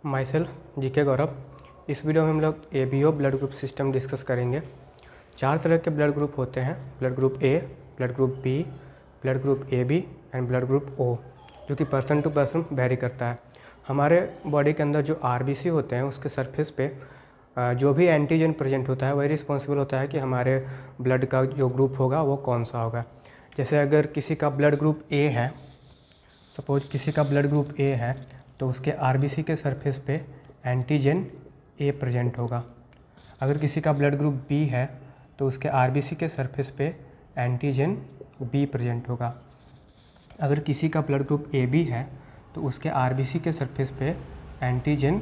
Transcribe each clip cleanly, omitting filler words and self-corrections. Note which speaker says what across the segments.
Speaker 1: My self GK गौरव। इस video में हम लोग ABO blood group system discuss करेंगे। 4 तरह के ब्लड ग्रुप होते हैं, blood group A, blood group B, blood group A B and blood group O, जो कि पर्सन टू पर्सन वेरी करता है। हमारे बॉडी के अंदर जो आरबीसी होते हैं उसके सरफेस पे जो भी एंटीजन प्रेजेंट होता है वही रिस्पॉन्सिबल होता है कि हमारे ब्लड का जो ग्रुप होगा वो कौन सा होगा। जैसे अगर किसी का ब्लड ग्रुप ए है, सपोज किसी का ब्लड ग्रुप ए है, तो उसके आरबीसी के सरफेस पे एंटीजन ए प्रेजेंट होगा। अगर किसी का ब्लड ग्रुप बी है तो उसके आरबीसी के सरफेस पे एंटीजन बी प्रेजेंट होगा। अगर किसी का ब्लड ग्रुप ए बी है तो उसके आरबीसी के सरफेस पे एंटीजन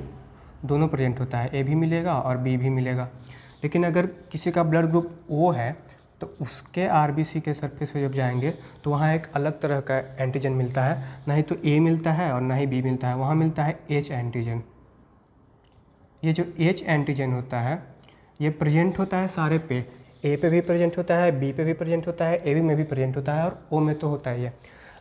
Speaker 1: दोनों प्रेजेंट होता है, ए भी मिलेगा और बी भी मिलेगा। लेकिन अगर किसी का ब्लड ग्रुप ओ है तो उसके आरबीसी के सरफेस पे जब जाएंगे तो वहाँ एक अलग तरह का एंटीजन मिलता है, ना ही तो ए मिलता है और ना ही बी मिलता है, वहाँ मिलता है एच एंटीजन। ये जो एच एंटीजन होता है ये प्रेजेंट होता है सारे पे, ए पे भी प्रेजेंट होता है, बी पे भी प्रेजेंट होता है, ए बी में भी प्रेजेंट होता है और ओ में तो होता ही है।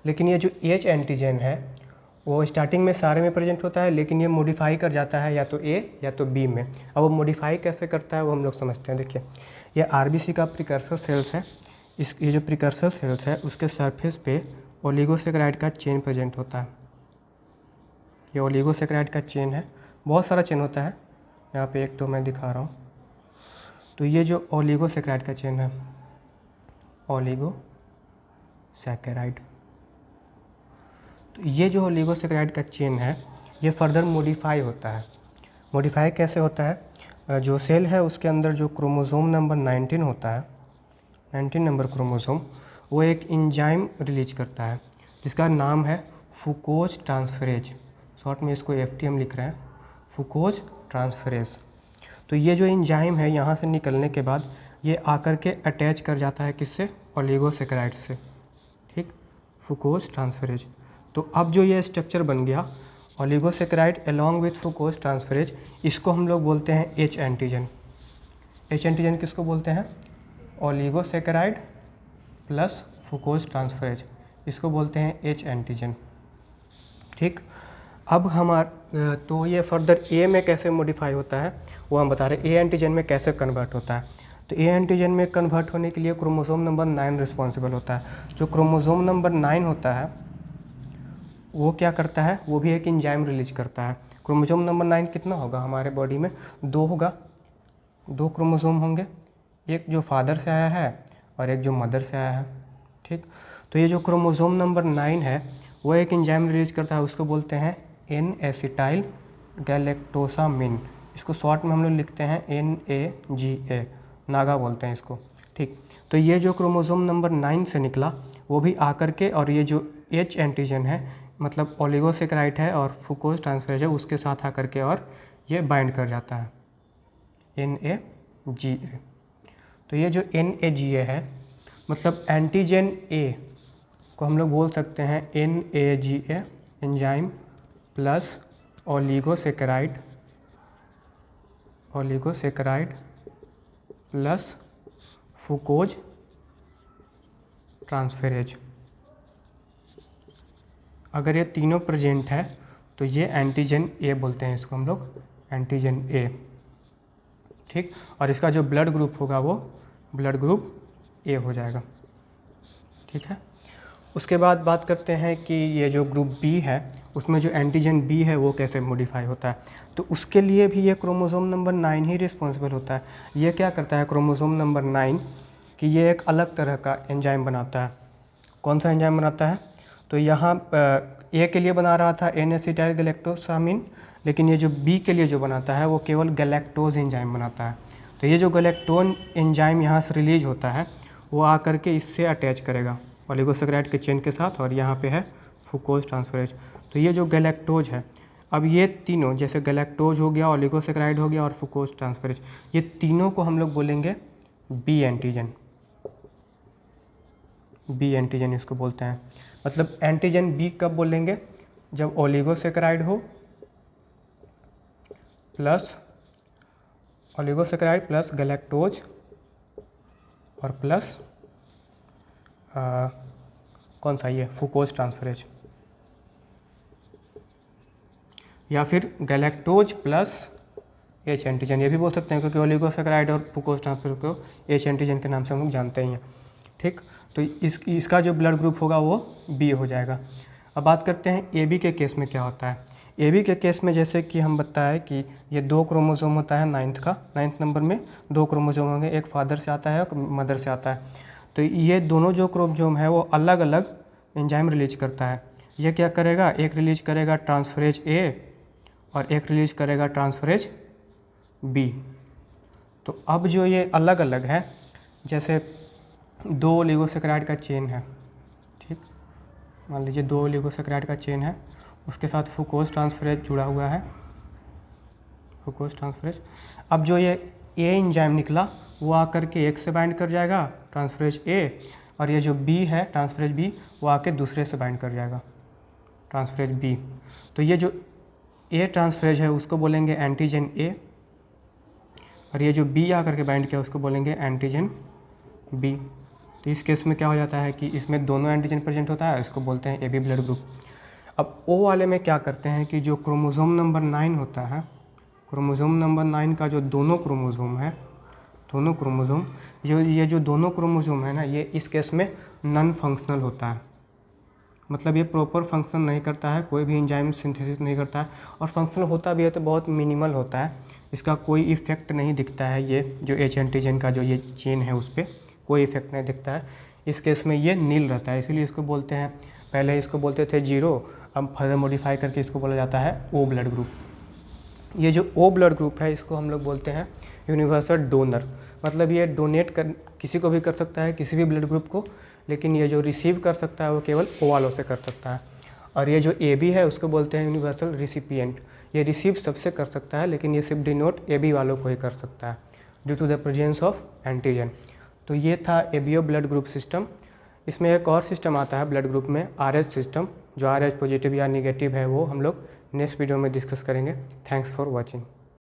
Speaker 1: लेकिन ये जो एच एंटीजन है वो स्टार्टिंग में सारे में प्रेजेंट होता है, लेकिन ये मॉडिफाई कर जाता है या तो ए या तो बी में। अब वो मॉडिफाई कैसे करता है वो हम लोग समझते हैं। देखिए, ये आरबीसी का प्रिकर्सर सेल्स है। ये जो प्रिकर्सर सेल्स है उसके सरफेस पे ओलिगोसेकेराइड का चेन प्रेजेंट होता है। ये ओलिगोसेकेराइड का चेन है, बहुत सारा चेन होता है, यहाँ पे एक तो मैं दिखा रहा हूँ। तो ये जो ओलिगोसेकेराइड का चेन है, ओलिगोसेकेराइड, तो ये जो ओलिगोसेकेराइड का चेन है ये फर्दर मॉडिफाई होता है। मॉडिफाई कैसे होता है? जो सेल है उसके अंदर जो क्रोमोसोम नंबर 19 होता है, 19 नंबर क्रोमोसोम, वो एक एंजाइम रिलीज करता है जिसका नाम है फुकोज ट्रांसफरेज। शॉर्ट में इसको एफटीएम लिख रहे हैं, फुकोज ट्रांसफरेज। तो ये जो एंजाइम है यहाँ से निकलने के बाद ये आकर के अटैच कर जाता है किससे? ओलिगोसेकेराइड से। ठीक, फुकोज ट्रांसफरेज। तो अब जो ये स्ट्रक्चर बन गया ओलिगोसेकेराइड अलॉन्ग विथ फुकोज ट्रांसफरेज, इसको हम लोग बोलते हैं एच एंटीजन। एच एंटीजन किसको बोलते हैं? ओलिगोसेकेराइड प्लस फुकोज ट्रांसफरेज, इसको बोलते हैं एच एंटीजन। ठीक, अब तो ये फर्दर ए में कैसे मॉडिफाई होता है वो हम बता रहे हैं, ए एंटीजन में कैसे कन्वर्ट होता है। तो ए एंटीजन में कन्वर्ट होने के लिए क्रोमोसोम नंबर 9 रिस्पॉन्सिबल होता है। जो क्रोमोसोम नंबर 9 होता है वो क्या करता है? वो भी एक एंजाइम रिलीज करता है। क्रोमोसोम नंबर 9 कितना होगा हमारे बॉडी में? 2 होगा, 2 क्रोमोसोम होंगे, एक जो फादर से आया है और एक जो मदर से आया है। ठीक, तो ये जो क्रोमोसोम नंबर 9 है वो एक एंजाइम रिलीज करता है, उसको बोलते हैं एन एसिटाइल गैलेक्टोसामिन। इसको शॉर्ट में हम लोग लिखते हैं NAGA, नागा बोलते हैं इसको। ठीक, तो ये जो क्रोमोसोम नंबर 9 से निकला वो भी आकर के, और ये जो एच एंटीजन है मतलब ओलिगोसेकेराइड है और फुकोज ट्रांसफरेज है उसके साथ आकर के और ये बाइंड कर जाता है NAGA। तो ये जो NAGA है मतलब एंटीजन ए को हम लोग बोल सकते हैं NAGA enzyme plus oligosaccharide plus fucose transferase. अगर ये तीनों प्रेजेंट है तो ये एंटीजन ए बोलते हैं, इसको हम लोग एंटीजन ए। ठीक, और इसका जो ब्लड ग्रुप होगा वो ब्लड ग्रुप ए हो जाएगा। ठीक है, उसके बाद बात करते हैं कि ये जो ग्रुप बी है उसमें जो एंटीजन बी है वो कैसे मॉडिफाई होता है। तो उसके लिए भी ये क्रोमोसोम नंबर 9 ही रिस्पॉन्सिबल होता है। ये क्या करता है क्रोमोसोम नंबर 9 कि ये एक अलग तरह का एंजाइम बनाता है। कौन सा एंजाइम बनाता है? तो यहाँ ए के लिए बना रहा था एन एसिटाइल गैलेक्टोसामिन, लेकिन ये जो बी के लिए जो बनाता है वो केवल गैलेक्टोज एंजाइम बनाता है। तो ये जो गैलेक्टोन एंजाइम यहाँ से रिलीज होता है वो आकर के इससे अटैच करेगा ओलिगोसेकेराइड के चेन के साथ, और यहाँ पे है फुकोज ट्रांसफरेज। तो ये जो गैलेक्टोज है, अब ये तीनों जैसे गैलेक्टोज हो गया, ओलिगोसेकेराइड हो गया और फुकोज ट्रांसफरेज, ये तीनों को हम लोग बोलेंगे बी एंटीजन। बी एंटीजन इसको बोलते हैं। मतलब एंटीजन बी कब बोलेंगे? जब ओलिगोसेकेराइड हो प्लस ओलिगोसेकेराइड प्लस गैलेक्टोज और प्लस कौन सा, ये फुकोज ट्रांसफरेज। या फिर गैलेक्टोज प्लस एच एंटीजन, ये भी बोल सकते हैं, क्योंकि ओलिगोसैकेराइड और ग्लूकोज ट्रांसफर को एच एंटीजन के नाम से हम लोग जानते ही हैं। ठीक, तो इसका जो ब्लड ग्रुप होगा वो बी हो जाएगा। अब बात करते हैं ए बी के केस में क्या होता है। ए बी के केस में जैसे कि हम बताएं कि ये 2 क्रोमोसोम होता है, 9th नंबर में 2 क्रोमोसोम होंगे, एक फादर से आता है और मदर से आता है। तो ये दोनों जो क्रोमोसोम है वो अलग अलग एंजाइम रिलीज करता है। ये क्या करेगा, एक रिलीज करेगा ट्रांसफरेज ए और एक रिलीज करेगा ट्रांसफरेज बी। तो अब जो ये अलग अलग है, जैसे 2 ओलिगोसैकेराइड का चेन है, ठीक, मान लीजिए 2 ओलिगोसैकेराइड का चेन है, उसके साथ फ्रूक्टोज ट्रांसफरेज जुड़ा हुआ है, फ्रूक्टोज ट्रांसफरेज। अब जो ये ए एंजाइम निकला वो आकर के एक से बाइंड कर जाएगा ट्रांसफरेज ए, और ये जो बी है ट्रांसफरेज बी वो आके दूसरे से बाइंड कर जाएगा ट्रांसफरेज बी। तो ये जो ए ट्रांसफरेज है उसको बोलेंगे एंटीजन ए, और ये जो बी आकर के बाइंड किया उसको बोलेंगे एंटीजन बी। तो इस केस में क्या हो जाता है कि इसमें दोनों एंटीजन प्रेजेंट होता है, इसको बोलते हैं ए बी ब्लड ग्रुप। अब ओ वाले में क्या करते हैं कि जो क्रोमोसोम नंबर 9 होता है, क्रोमोसोम नंबर 9 का जो दोनों क्रोमोसोम है, दोनों क्रोमोसोम, ये जो दोनों क्रोमोसोम है ना, ये इस केस में नॉन फंक्शनल होता है। मतलब ये प्रॉपर फंक्शन नहीं करता है, कोई भी एंजाइम सिंथेसिस नहीं करता है, और फंक्शनल होता भी है तो बहुत मिनिमल होता है, इसका कोई इफेक्ट नहीं दिखता है। ये जो एच एंटीजन का जो ये चेन है उस पर कोई इफेक्ट नहीं दिखता है। इस केस में ये नील रहता है, इसीलिए इसको बोलते हैं, पहले इसको बोलते थे 0, अब फर्दर मॉडिफाई करके इसको बोला जाता है ओ ब्लड ग्रुप। ये जो ओ ब्लड ग्रुप है इसको हम लोग बोलते हैं यूनिवर्सल डोनर। मतलब ये डोनेट कर किसी को भी कर सकता है, किसी भी ब्लड ग्रुप को, लेकिन ये जो रिसीव कर सकता है वो केवल ओ वालों से कर सकता है। और ये जो ए बी है उसको बोलते हैं यूनिवर्सल रिसिपिएंट। ये रिसीव सबसे कर सकता है, लेकिन ये सिर्फ डिनोट ए बी वालों को ही कर सकता है due to the presence of antigen. तो ये था एबीओ ब्लड ग्रुप सिस्टम। इसमें एक और सिस्टम आता है ब्लड ग्रुप में, RH सिस्टम, जो RH पॉजिटिव या निगेटिव है वो हम लोग नेक्स्ट वीडियो में डिस्कस करेंगे। Thanks for watching.